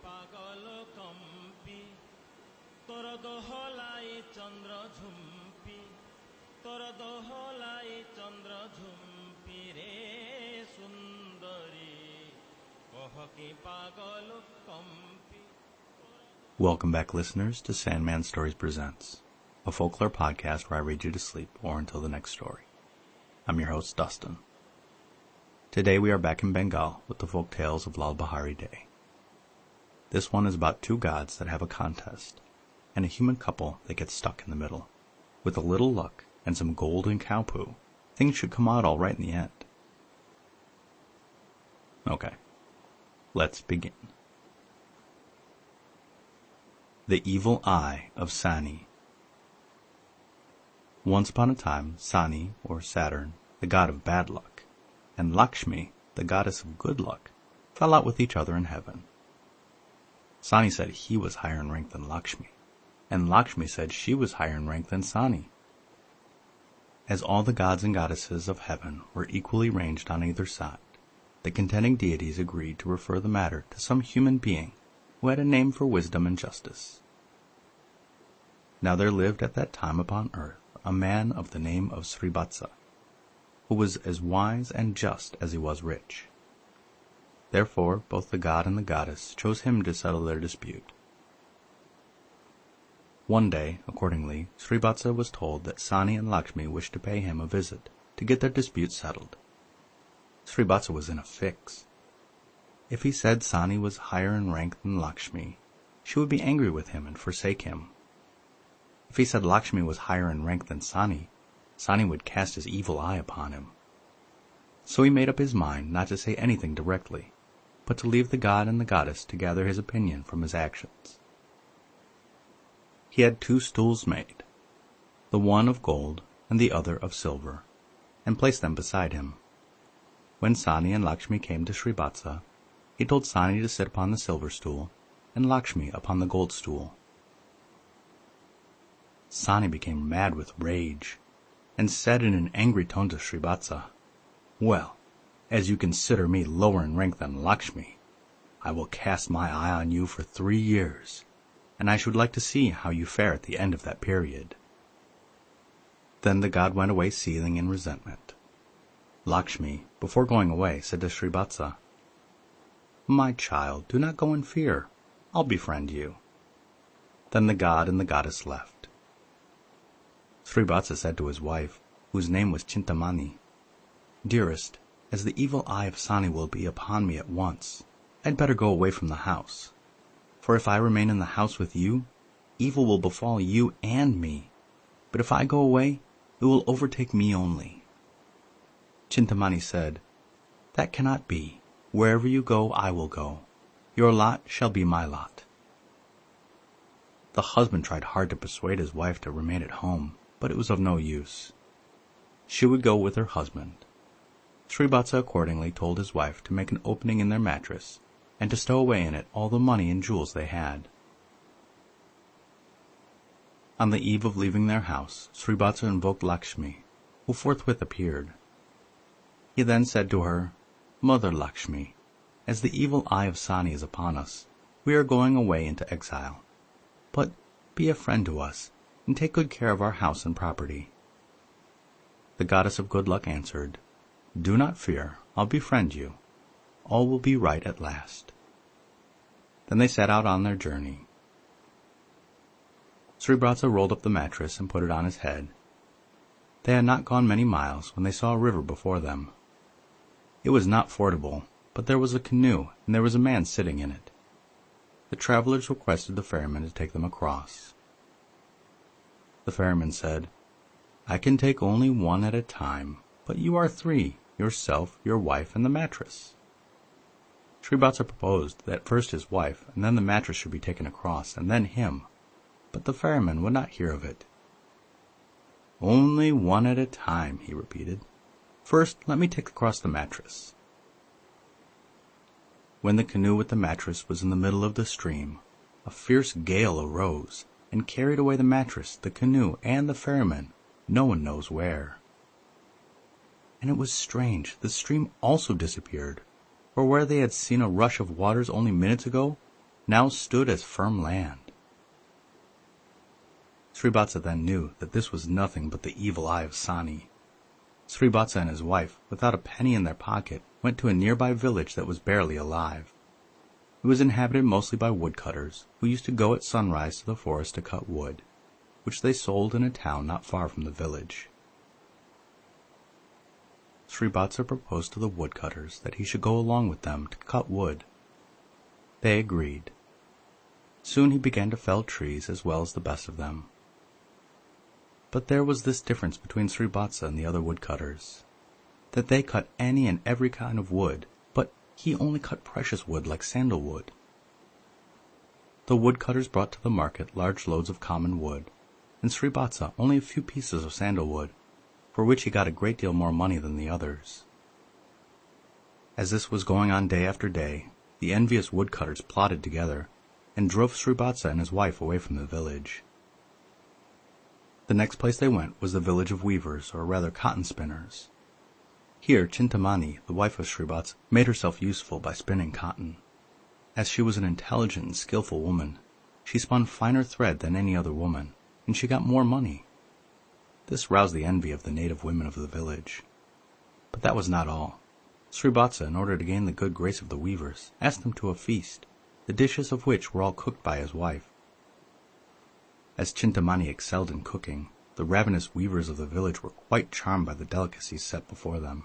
পাগল কম্পি তোর দোহলাই চন্দ্র ঝুম্পি তোর দোহলাই চন্দ্র ঝুম্পি রে সুন্দরী কহকি পাগল কম্পি. Welcome back, listeners, to Sandman Stories Presents, a folklore podcast where I read you to sleep or until the next story. I'm your host, Dustin. Today we are back in Bengal with the folk tales of Lal Behari Day. This one is about two gods that have a contest, and a human couple that gets stuck in the middle. With a little luck and some golden cow poo, things should come out all right in the end. Okay, let's begin. The Evil Eye of Sani. Once upon a time, Sani, or Saturn, the god of bad luck, and Lakshmi, the goddess of good luck, fell out with each other in heaven. Sani said he was higher in rank than Lakshmi, and Lakshmi said she was higher in rank than Sani. As all the gods and goddesses of heaven were equally ranged on either side, the contending deities agreed to refer the matter to some human being who had a name for wisdom and justice. Now there lived at that time upon earth a man of the name of Sribatsa, who was as wise and just as he was rich. Therefore both the god and the goddess chose him to settle their dispute. One day, accordingly, Sribatsa was told that Sani and Lakshmi wished to pay him a visit to get their dispute settled. Sribatsa was in a fix. If he said Sani was higher in rank than Lakshmi, she would be angry with him and forsake him. If he said Lakshmi was higher in rank than Sani, Sani would cast his evil eye upon him. So he made up his mind not to say anything directly, but to leave the god and the goddess to gather his opinion from his actions. He had 2 stools made, the one of gold and the other of silver, and placed them beside him. When Sani and Lakshmi came to Sribatsa, he told Sani to sit upon the silver stool and Lakshmi upon the gold stool. Sani became mad with rage and said in an angry tone to Sribatsa, "Well, as you consider me lower in rank than Lakshmi, I will cast my eye on you for 3 years, and I should like to see how you fare at the end of that period." Then the god went away seething in resentment. Lakshmi, before going away, said to Sribatsa, "My child, do not go in fear. I'll befriend you." Then the god and the goddess left. Sribatsa said to his wife, whose name was Chintamani, "Dearest, as the evil eye of Sani will be upon me at once, I'd better go away from the house. For if I remain in the house with you, evil will befall you and me. But if I go away, it will overtake me only." Chintamani said, "That cannot be. Wherever you go, I will go. Your lot shall be my lot." The husband tried hard to persuade his wife to remain at home, but it was of no use. She would go with her husband. Sribatsa accordingly told his wife to make an opening in their mattress, and to stow away in it all the money and jewels they had. On the eve of leaving their house, Sribatsa invoked Lakshmi, who forthwith appeared. He then said to her, "Mother Lakshmi, as the evil eye of Sani is upon us, we are going away into exile. But be a friend to us, and take good care of our house and property." The goddess of good luck answered, "Do not fear, I'll befriend you. All will be right at last." Then they set out on their journey. Sribatsa rolled up the mattress and put it on his head. They had not gone many miles when they saw a river before them. It was not fordable, but there was a canoe, and there was a man sitting in it. The travelers requested the ferryman to take them across. The ferryman said, "I can take only one at a time, but you are 3, yourself, your wife, and the mattress." Sribatsa proposed that first his wife, and then the mattress should be taken across, and then him, but the ferryman would not hear of it. "Only one at a time," he repeated. "First, let me take across the mattress." When the canoe with the mattress was in the middle of the stream, a fierce gale arose and carried away the mattress, the canoe, and the ferryman, no one knows where. And it was strange, the stream also disappeared, for where they had seen a rush of waters only minutes ago, now stood as firm land. Sribatsa then knew that this was nothing but the evil eye of Sani. Sribatsa and his wife, without a penny in their pocket, went to a nearby village that was barely alive. It was inhabited mostly by woodcutters, who used to go at sunrise to the forest to cut wood, which they sold in a town not far from the village. Sribatsa proposed to the woodcutters that he should go along with them to cut wood. They agreed. Soon he began to fell trees as well as the best of them. But there was this difference between Sribatsa and the other woodcutters, that they cut any and every kind of wood, but he only cut precious wood like sandalwood. The woodcutters brought to the market large loads of common wood, and Sribatsa only a few pieces of sandalwood, for which he got a great deal more money than the others. As this was going on day after day, the envious woodcutters plotted together, and drove Sribatsa and his wife away from the village. The next place they went was the village of weavers, or rather cotton spinners. Here Chintamani, the wife of Sribatsa, made herself useful by spinning cotton. As she was an intelligent and skillful woman, she spun finer thread than any other woman, and she got more money. This roused the envy of the native women of the village. But that was not all. Sribatsa, in order to gain the good grace of the weavers, asked them to a feast, the dishes of which were all cooked by his wife. As Chintamani excelled in cooking, the ravenous weavers of the village were quite charmed by the delicacies set before them.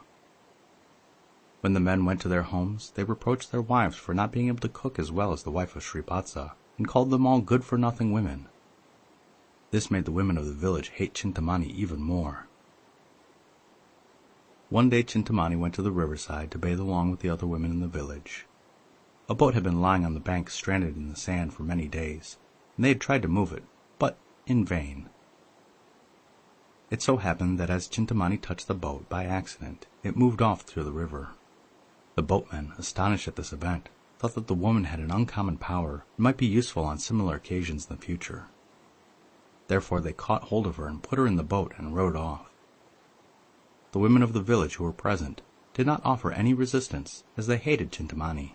When the men went to their homes, they reproached their wives for not being able to cook as well as the wife of Sribatsa, and called them all good-for-nothing women. This made the women of the village hate Chintamani even more. One day Chintamani went to the riverside to bathe along with the other women in the village. A boat had been lying on the bank stranded in the sand for many days, and they had tried to move it, but in vain. It so happened that as Chintamani touched the boat by accident, it moved off through the river. The boatmen, astonished at this event, thought that the woman had an uncommon power and might be useful on similar occasions in the future. Therefore they caught hold of her and put her in the boat and rowed off. The women of the village who were present did not offer any resistance, as they hated Chintamani.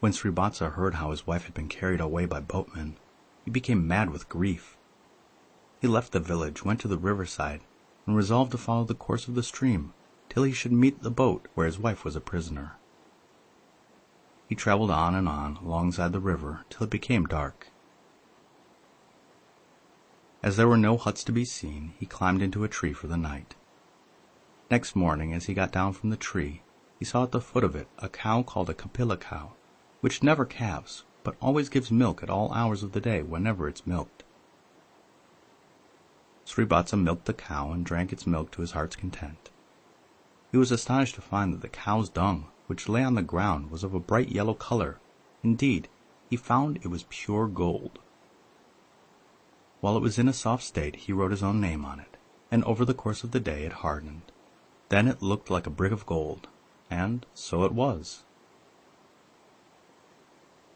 When Sribatsa heard how his wife had been carried away by boatmen, he became mad with grief. He left the village, went to the riverside, and resolved to follow the course of the stream till he should meet the boat where his wife was a prisoner. He traveled on and on alongside the river till it became dark. As there were no huts to be seen, he climbed into a tree for the night. Next morning, as he got down from the tree, he saw at the foot of it a cow called a Kapila cow, which never calves, but always gives milk at all hours of the day whenever it's milked. Sribatsa milked the cow and drank its milk to his heart's content. He was astonished to find that the cow's dung, which lay on the ground, was of a bright yellow color. Indeed, he found it was pure gold. While it was in a soft state, he wrote his own name on it, and over the course of the day it hardened. Then it looked like a brick of gold, and so it was.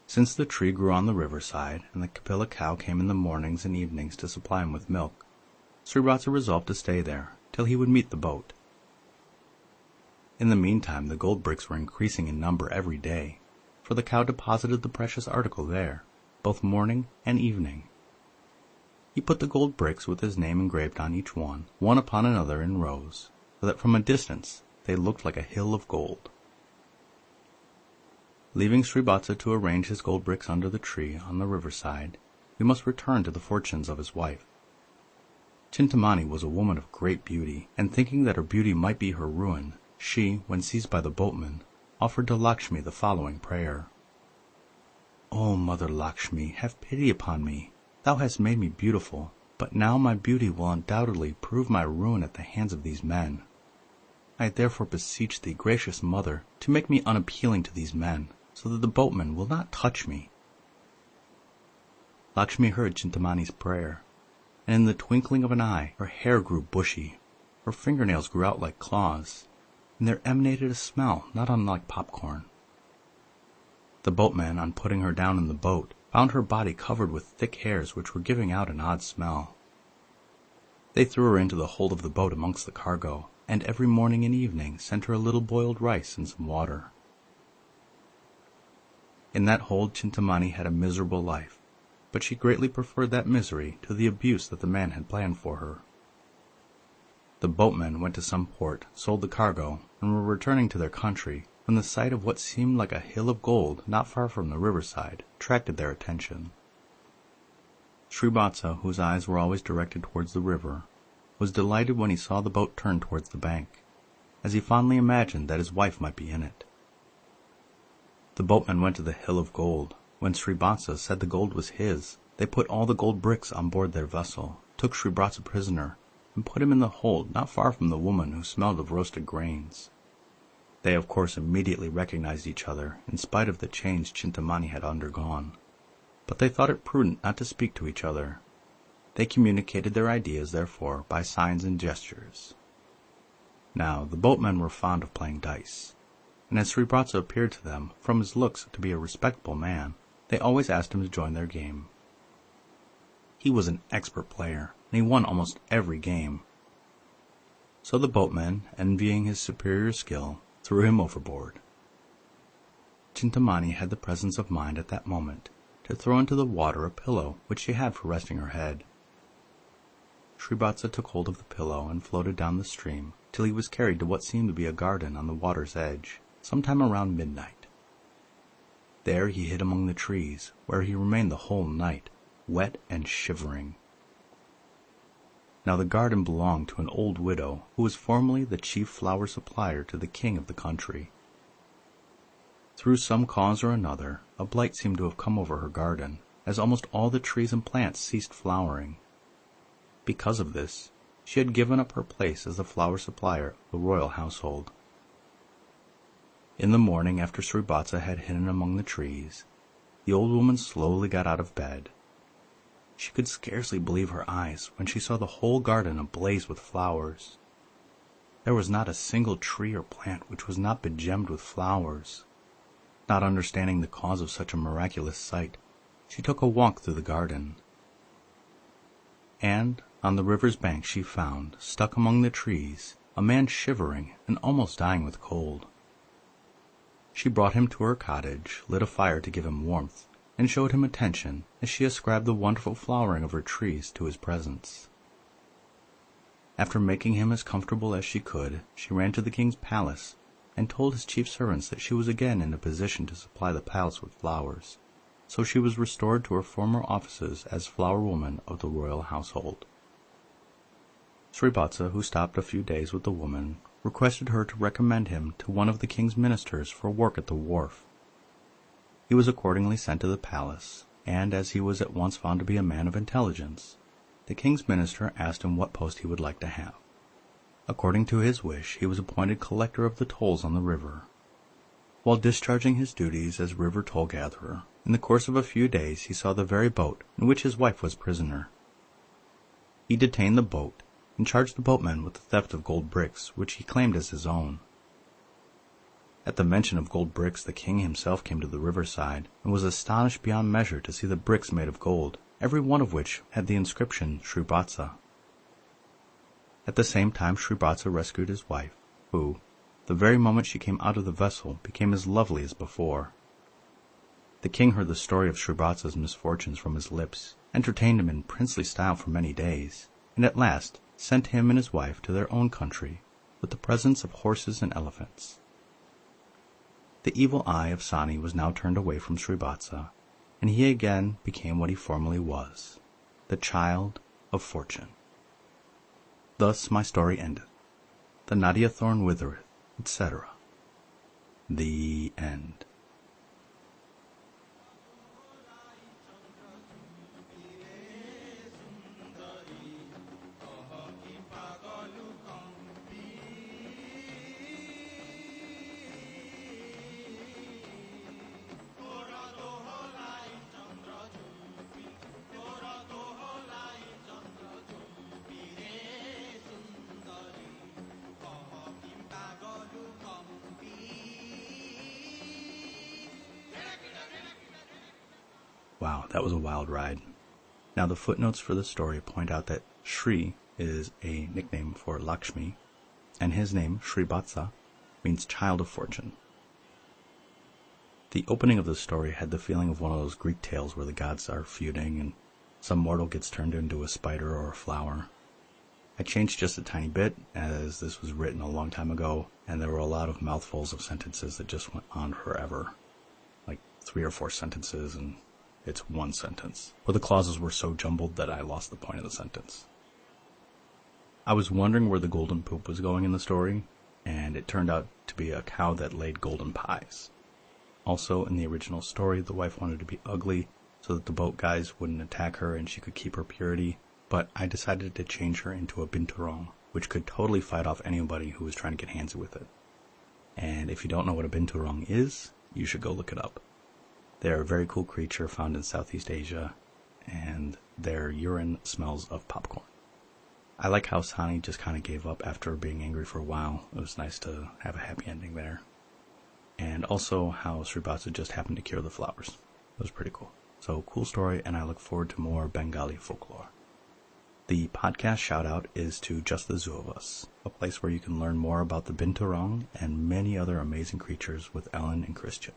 Since the tree grew on the riverside, and the Kapila cow came in the mornings and evenings to supply him with milk, Sribatsa resolved to stay there till he would meet the boat. In the meantime, the gold bricks were increasing in number every day, for the cow deposited the precious article there, both morning and evening. He put the gold bricks with his name engraved on each one upon another in rows, so that from a distance they looked like a hill of gold. Leaving Sribatsa to arrange his gold bricks under the tree on the riverside, we must return to the fortunes of his wife. Chintamani was a woman of great beauty, and thinking that her beauty might be her ruin, she, when seized by the boatman, offered to Lakshmi the following prayer. "O Mother Lakshmi, have pity upon me. Thou hast made me beautiful, but now my beauty will undoubtedly prove my ruin at the hands of these men. I therefore beseech thee, gracious mother, to make me unappealing to these men, so that the boatmen will not touch me." Lakshmi heard Chintamani's prayer, and in the twinkling of an eye her hair grew bushy, her fingernails grew out like claws, and there emanated a smell not unlike popcorn. The boatmen, on putting her down in the boat, found her body covered with thick hairs which were giving out an odd smell. They threw her into the hold of the boat amongst the cargo, and every morning and evening sent her a little boiled rice and some water. In that hold Chintamani had a miserable life, but she greatly preferred that misery to the abuse that the man had planned for her. The boatmen went to some port, sold the cargo, and were returning to their country when the sight of what seemed like a hill of gold not far from the riverside attracted their attention. Sribatsa, whose eyes were always directed towards the river, was delighted when he saw the boat turn towards the bank, as he fondly imagined that his wife might be in it. The boatmen went to the hill of gold. When Sribatsa said the gold was his, they put all the gold bricks on board their vessel, took Sribatsa prisoner, and put him in the hold not far from the woman who smelled of roasted grains. They of course immediately recognized each other, in spite of the change Chintamani had undergone. But they thought it prudent not to speak to each other. They communicated their ideas, therefore, by signs and gestures. Now, the boatmen were fond of playing dice, and as Sribatsa appeared to them, from his looks, to be a respectable man, they always asked him to join their game. He was an expert player, and he won almost every game. So the boatmen, envying his superior skill, threw him overboard. Chintamani had the presence of mind at that moment to throw into the water a pillow which she had for resting her head. Sribatsa took hold of the pillow and floated down the stream till he was carried to what seemed to be a garden on the water's edge, sometime around midnight. There he hid among the trees, where he remained the whole night, wet and shivering. Now the garden belonged to an old widow who was formerly the chief flower supplier to the king of the country. Through some cause or another, a blight seemed to have come over her garden, as almost all the trees and plants ceased flowering. Because of this, she had given up her place as the flower supplier of the royal household. In the morning, after Sribatsa had hidden among the trees, the old woman slowly got out of bed. She could scarcely believe her eyes when she saw the whole garden ablaze with flowers. There was not a single tree or plant which was not begemmed with flowers. Not understanding the cause of such a miraculous sight, she took a walk through the garden. And on the river's bank she found, stuck among the trees, a man shivering and almost dying with cold. She brought him to her cottage, lit a fire to give him warmth, and showed him attention as she ascribed the wonderful flowering of her trees to his presence. After making him as comfortable as she could, she ran to the king's palace and told his chief servants that she was again in a position to supply the palace with flowers, so she was restored to her former offices as flower woman of the royal household. Sribatsa, who stopped a few days with the woman, requested her to recommend him to one of the king's ministers for work at the wharf. He was accordingly sent to the palace, and as he was at once found to be a man of intelligence, the king's minister asked him what post he would like to have. According to his wish, he was appointed collector of the tolls on the river. While discharging his duties as river toll gatherer, in the course of a few days he saw the very boat in which his wife was prisoner. He detained the boat and charged the boatmen with the theft of gold bricks, which he claimed as his own. At the mention of gold bricks, the king himself came to the riverside and was astonished beyond measure to see the bricks made of gold, every one of which had the inscription Sribatsa. At the same time Sribatsa rescued his wife, who, the very moment she came out of the vessel, became as lovely as before. The king heard the story of Sribatsa's misfortunes from his lips, entertained him in princely style for many days, and at last sent him and his wife to their own country, with the presents of horses and elephants. The evil eye of Sani was now turned away from Sribatsa, and he again became what he formerly was, the child of fortune. Thus my story endeth. The Nadia thorn withereth, etc. The end. Wow, that was a wild ride. Now the footnotes for the story point out that Sri is a nickname for Lakshmi, and his name, Sribatsa, means child of fortune. The opening of the story had the feeling of one of those Greek tales where the gods are feuding and some mortal gets turned into a spider or a flower. I changed just a tiny bit, as this was written a long time ago, and there were a lot of mouthfuls of sentences that just went on forever. Like 3 or 4 sentences, and it's one sentence. Or the clauses were so jumbled that I lost the point of the sentence. I was wondering where the golden poop was going in the story, and it turned out to be a cow that laid golden pies. Also, in the original story, the wife wanted to be ugly so that the boat guys wouldn't attack her and she could keep her purity, but I decided to change her into a binturong, which could totally fight off anybody who was trying to get handsy with it. And if you don't know what a binturong is, you should go look it up. They're a very cool creature found in Southeast Asia, and their urine smells of popcorn. I like how Sani just kind of gave up after being angry for a while. It was nice to have a happy ending there. And also how Sribatsa just happened to cure the flowers. It was pretty cool. So, cool story, and I look forward to more Bengali folklore. The podcast Shoutout is to Just the Zoo of Us, a place where you can learn more about the binturong and many other amazing creatures with Ellen and Christian,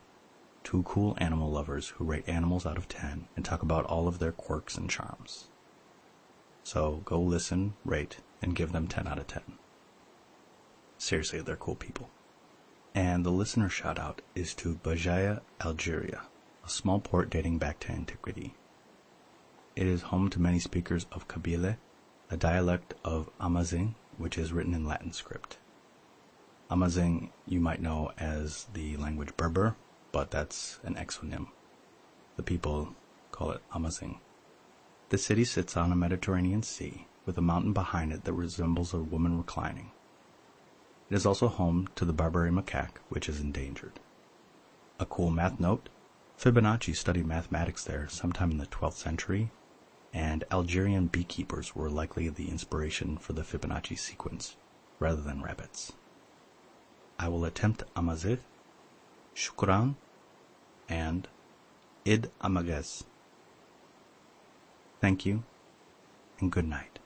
2 cool animal lovers who rate animals out of 10 and talk about all of their quirks and charms. So go listen, rate, and give them 10 out of 10. Seriously, they're cool people. And the listener shoutout is to Béjaïa, Algeria, a small port dating back to antiquity. It is home to many speakers of Kabyle, a dialect of Amazigh, which is written in Latin script. Amazigh you might know as the language Berber, but that's an exonym. The people call it Amazigh. The city sits on a Mediterranean sea, with a mountain behind it that resembles a woman reclining. It is also home to the Barbary macaque, which is endangered. A cool math note, Fibonacci studied mathematics there sometime in the 12th century, and Algerian beekeepers were likely the inspiration for the Fibonacci sequence, rather than rabbits. I will attempt Amazigh, Shukran, and Id Amagez. Thank you, and good night.